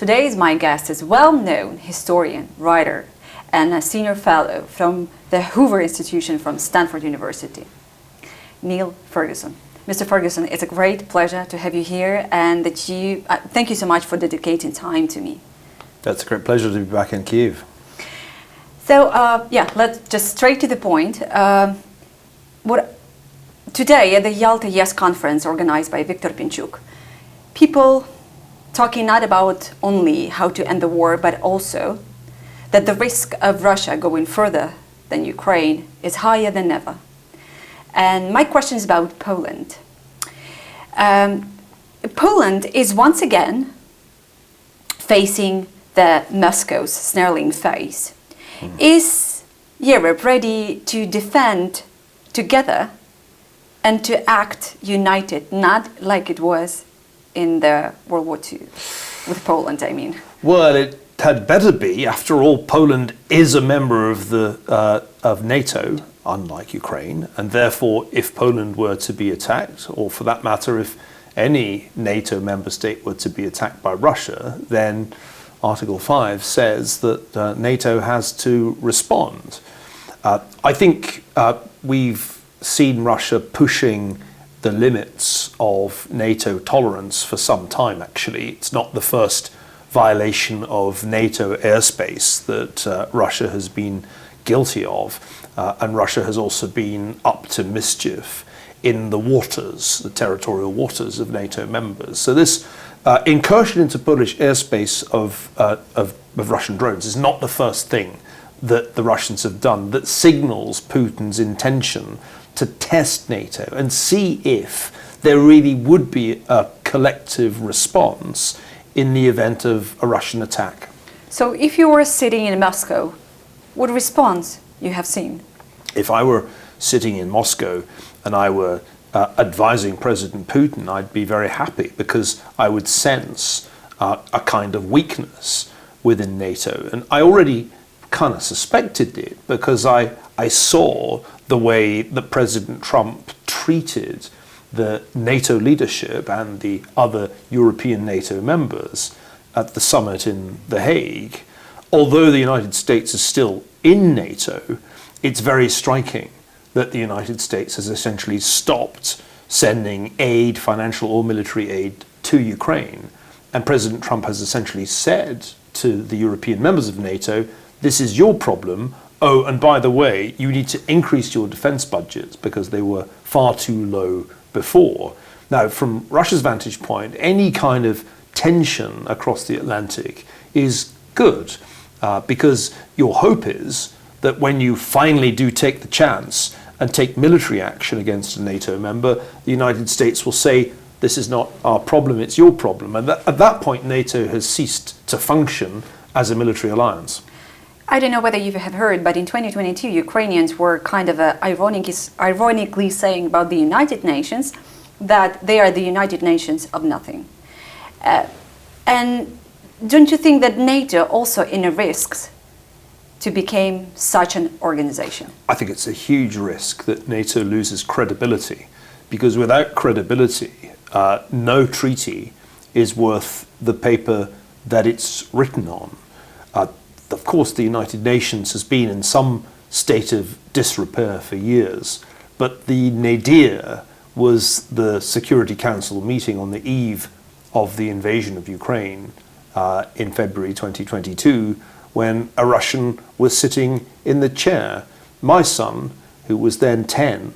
Today's my guest is well-known historian, writer, and a senior fellow from the Hoover Institution from Stanford University, Niall Ferguson. Mr. Ferguson, it's a great pleasure to have you here, and that you thank you so much for dedicating time to me. That's a great pleasure to be back in Kyiv. So, let's just straight to the point. Today at the Yalta Yes conference organized by Viktor Pinchuk, people talking not about only how to end the war, but also that the risk of Russia going further than Ukraine is higher than ever. And my question is about Poland. Poland is once again facing the Moscow's snarling face. Is Europe ready to defend together and to act united, not like it was in the World War II, with Poland, I mean? Well, it had better be. After all, Poland is a member of NATO, unlike Ukraine, and therefore, if Poland were to be attacked, or for that matter, if any NATO member state were to be attacked by Russia, then Article 5 says that NATO has to respond. I think we've seen Russia pushing the limits of NATO tolerance for some time, actually. It's not the first violation of NATO airspace that Russia has been guilty of, and Russia has also been up to mischief in the waters, the territorial waters of NATO members. So this incursion into Polish airspace of Russian drones is not the first thing that the Russians have done that signals Putin's intention to test NATO and see if there really would be a collective response in the event of a Russian attack. So if you were sitting in Moscow, what response you have seen? If I were sitting in Moscow and I were advising President Putin, I'd be very happy, because I would sense a kind of weakness within NATO. And I already kind of suspected it, because I saw the way that President Trump treated the NATO leadership and the other European NATO members at the summit in The Hague. Although the United States is still in NATO, it's very striking that the United States has essentially stopped sending aid, financial or military aid, to Ukraine. And President Trump has essentially said to the European members of NATO, this is your problem. Oh, and by the way, you need to increase your defense budgets because they were far too low before. Now, from Russia's vantage point, any kind of tension across the Atlantic is good, because your hope is that when you finally do take the chance and take military action against a NATO member, the United States will say, this is not our problem, it's your problem. And at that point, NATO has ceased to function as a military alliance. I don't know whether you have heard, but in 2022, Ukrainians were kind of ironically saying about the United Nations that they are the United Nations of nothing. And don't you think that NATO also in a risks to become such an organization? I think it's a huge risk that NATO loses credibility, because without credibility, no treaty is worth the paper that it's written on. Of course, the United Nations has been in some state of disrepair for years, but the nadir was the Security Council meeting on the eve of the invasion of Ukraine in February 2022, when a Russian was sitting in the chair. My son, who was then 10,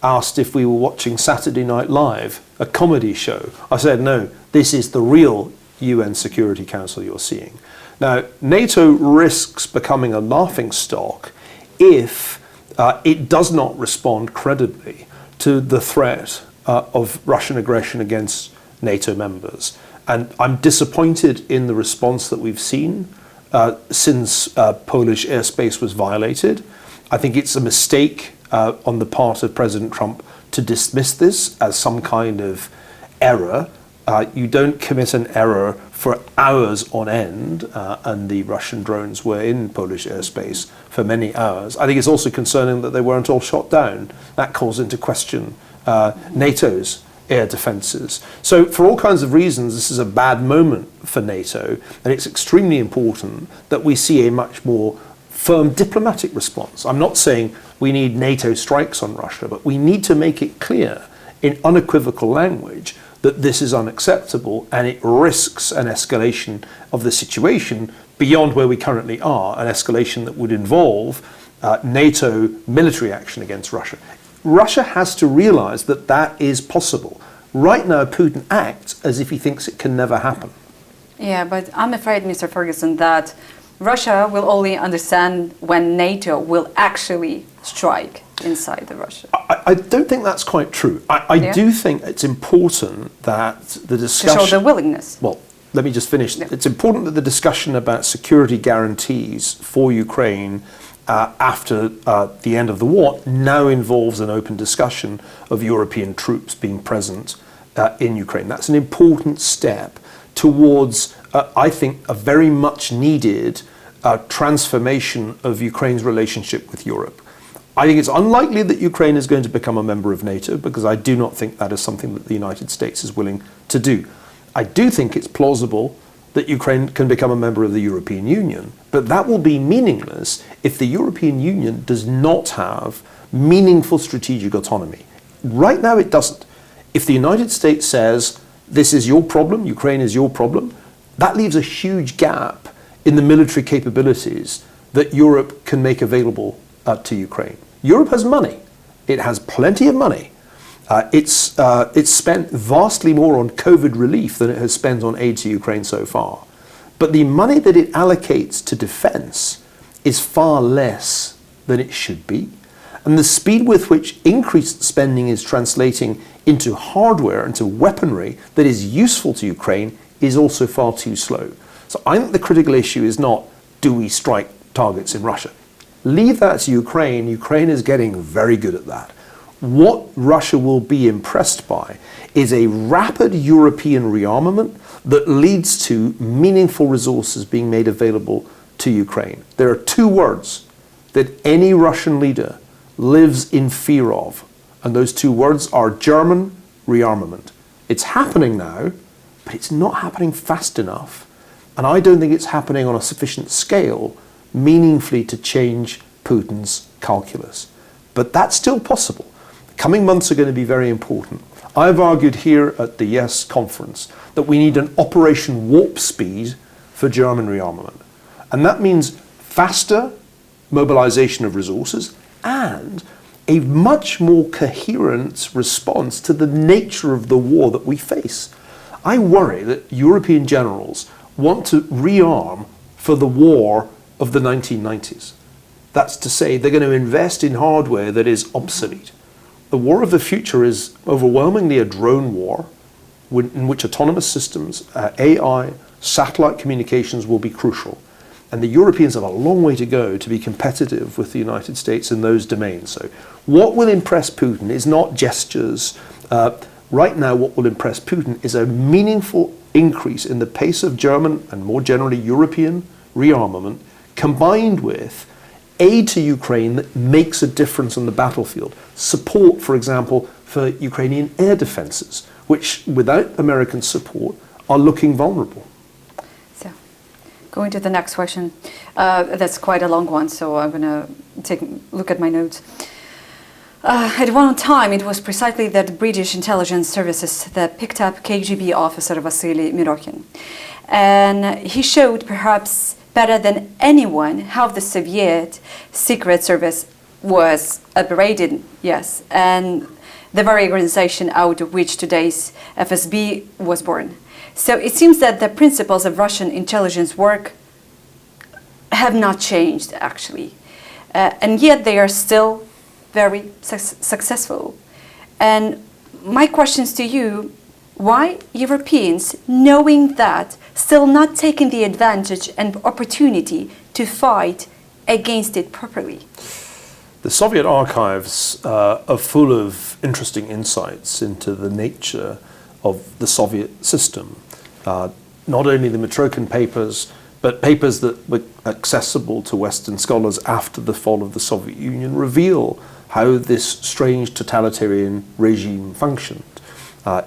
asked if we were watching Saturday Night Live, a comedy show. I said, no, this is the real UN Security Council you're seeing. Now, NATO risks becoming a laughingstock if it does not respond credibly to the threat of Russian aggression against NATO members. And I'm disappointed in the response that we've seen since Polish airspace was violated. I think it's a mistake on the part of President Trump to dismiss this as some kind of error. You don't commit an error for hours on end, and the Russian drones were in Polish airspace for many hours. I think it's also concerning that they weren't all shot down. That calls into question NATO's air defences. So for all kinds of reasons, this is a bad moment for NATO, and it's extremely important that we see a much more firm diplomatic response. I'm not saying we need NATO strikes on Russia, but we need to make it clear in unequivocal language that this is unacceptable and it risks an escalation of the situation beyond where we currently are, an escalation that would involve NATO military action against Russia. Russia has to realize that that is possible. Right now, Putin acts as if he thinks it can never happen. Yeah, but I'm afraid, Mr. Ferguson, that Russia will only understand when NATO will actually strike inside the Russia. I don't think that's quite true. I do think it's important that the discussion... To show the willingness. Well, let me just finish. Yeah. It's important that the discussion about security guarantees for Ukraine after the end of the war now involves an open discussion of European troops being present in Ukraine. That's an important step towards, I think, a very much needed transformation of Ukraine's relationship with Europe. I think it's unlikely that Ukraine is going to become a member of NATO, because I do not think that is something that the United States is willing to do. I do think it's plausible that Ukraine can become a member of the European Union, but that will be meaningless if the European Union does not have meaningful strategic autonomy. Right now it doesn't. If the United States says, this is your problem, Ukraine is your problem, that leaves a huge gap in the military capabilities that Europe can make available to Ukraine. Europe has money. It has plenty of money. It's spent vastly more on COVID relief than it has spent on aid to Ukraine so far. But the money that it allocates to defense is far less than it should be. And the speed with which increased spending is translating into hardware, into weaponry that is useful to Ukraine is also far too slow. So I think the critical issue is not, do we strike targets in Russia? Leave that to Ukraine. Ukraine is getting very good at that. What Russia will be impressed by is a rapid European rearmament that leads to meaningful resources being made available to Ukraine. There are two words that any Russian leader lives in fear of, and those two words are German rearmament. It's happening now, but it's not happening fast enough, and I don't think it's happening on a sufficient scale meaningfully to change Putin's calculus. But that's still possible. The coming months are going to be very important. I've argued here at the YES conference that we need an Operation Warp Speed for German rearmament. And that means faster mobilization of resources and a much more coherent response to the nature of the war that we face. I worry that European generals want to rearm for the war of the 1990s. That's to say, they're going to invest in hardware that is obsolete. The war of the future is overwhelmingly a drone war in which autonomous systems, AI, satellite communications will be crucial. And the Europeans have a long way to go to be competitive with the United States in those domains. So what will impress Putin is not gestures. Right now, what will impress Putin is a meaningful increase in the pace of German and more generally European rearmament, combined with aid to Ukraine that makes a difference on the battlefield. Support, for example, for Ukrainian air defenses, which without American support are looking vulnerable. So, going to the next question. That's quite a long one, so I'm going to take a look at my notes. At one time, it was precisely the British intelligence services that picked up KGB officer Vasily Mirokhin. And he showed, perhaps better than anyone, how the Soviet secret service was operated, yes, and the very organization out of which today's FSB was born. So it seems that the principles of Russian intelligence work have not changed, actually. And yet they are still very successful. And my questions to you, why Europeans, knowing that, still not taking the advantage and opportunity to fight against it properly? The Soviet archives are full of interesting insights into the nature of the Soviet system. Not only the Mitrokhin papers, but papers that were accessible to Western scholars after the fall of the Soviet Union reveal how this strange totalitarian regime functioned.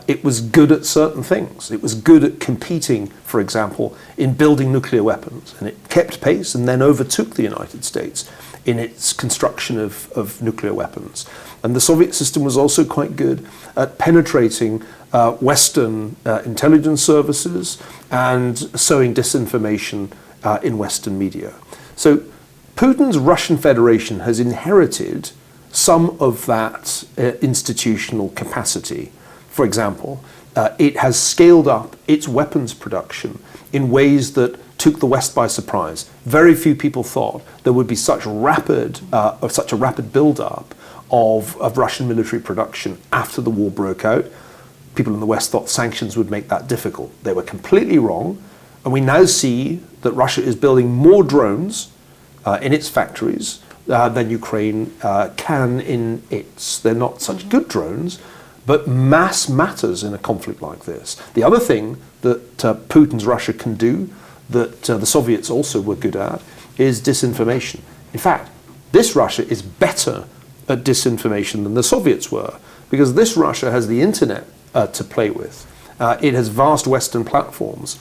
It was good at certain things. It was good at competing, for example, in building nuclear weapons, and it kept pace and then overtook the United States in its construction of nuclear weapons. And the Soviet system was also quite good at penetrating Western intelligence services and sowing disinformation in Western media. So Putin's Russian Federation has inherited some of that institutional capacity. For example, it has scaled up its weapons production in ways that took the West by surprise. Very few people thought there would be such a rapid build-up of Russian military production after the war broke out. People in the West thought sanctions would make that difficult. They were completely wrong, and we now see that Russia is building more drones in its factories than Ukraine can in its. They're not such good drones, but mass matters in a conflict like this. The other thing that Putin's Russia can do that the Soviets also were good at is disinformation. In fact, this Russia is better at disinformation than the Soviets were, because this Russia has the internet to play with. It has vast Western platforms,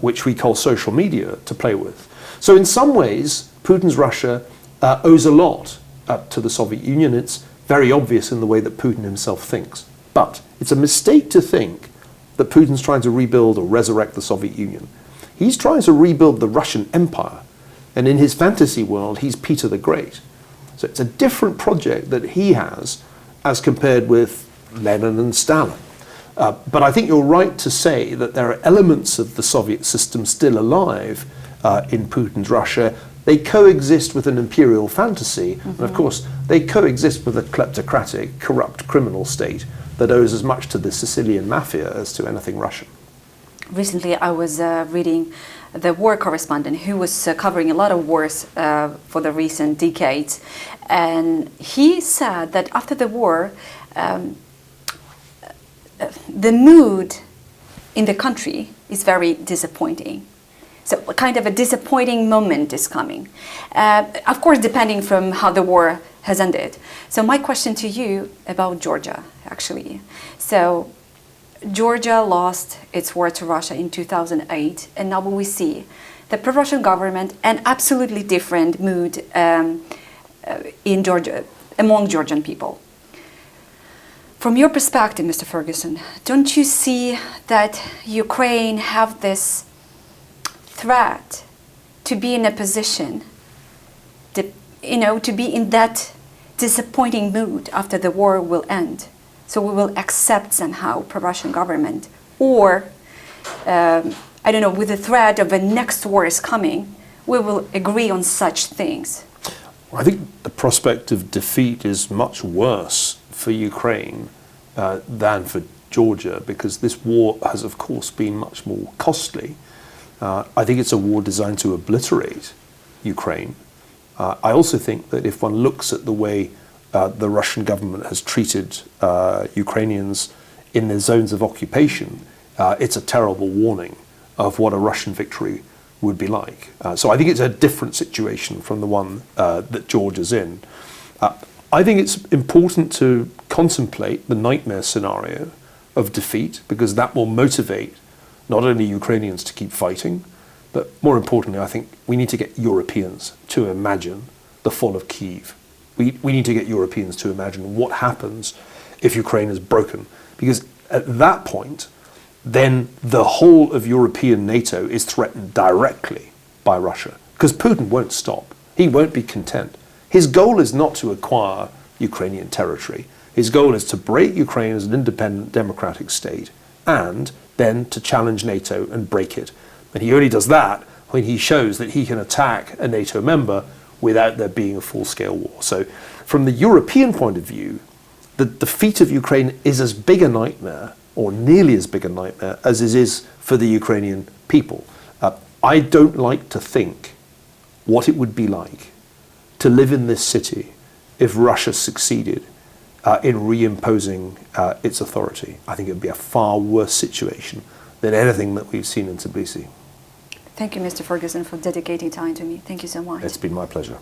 which we call social media, to play with. So in some ways, Putin's Russia owes a lot to the Soviet Union. It's very obvious in the way that Putin himself thinks. But it's a mistake to think that Putin's trying to rebuild or resurrect the Soviet Union. He's trying to rebuild the Russian Empire. And in his fantasy world, he's Peter the Great. So it's a different project that he has as compared with Lenin and Stalin. But I think you're right to say that there are elements of the Soviet system still alive in Putin's Russia. They coexist with an imperial fantasy, and of course they coexist with a kleptocratic, corrupt criminal state that owes as much to the Sicilian mafia as to anything Russian. Recently I was reading the war correspondent who was covering a lot of wars for the recent decades, and he said that after the war the mood in the country is very disappointing. So kind of a disappointing moment is coming. Of course, depending from how the war has ended. So my question to you about Georgia, actually. So Georgia lost its war to Russia in 2008, and now we see the pro-Russian government and absolutely different mood in Georgia, among Georgian people. From your perspective, Mr. Ferguson, don't you see that Ukraine have this threat to be in a position to be in that disappointing mood after the war will end? So we will accept somehow pro-Russian government, or I don't know, with the threat of a next war is coming, we will agree on such things. I think the prospect of defeat is much worse for Ukraine than for Georgia, because this war has of course been much more costly. I think it's a war designed to obliterate Ukraine. I also think that if one looks at the way the Russian government has treated Ukrainians in their zones of occupation, it's a terrible warning of what a Russian victory would be like. So I think it's a different situation from the one that Georgia's in. I think it's important to contemplate the nightmare scenario of defeat, because that will motivate not only Ukrainians to keep fighting, but more importantly, I think we need to get Europeans to imagine the fall of Kyiv. We need to get Europeans to imagine what happens if Ukraine is broken, because at that point, then the whole of European NATO is threatened directly by Russia, because Putin won't stop. He won't be content. His goal is not to acquire Ukrainian territory. His goal is to break Ukraine as an independent democratic state and then to challenge NATO and break it. And he only does that when he shows that he can attack a NATO member without there being a full-scale war. So from the European point of view, the defeat of Ukraine is as big a nightmare, or nearly as big a nightmare, as it is for the Ukrainian people. I don't like to think what it would be like to live in this city if Russia succeeded in reimposing its authority. I think it would be a far worse situation than anything that we've seen in Tbilisi. Thank you, Mr. Ferguson, for dedicating time to me. Thank you so much. It's been my pleasure.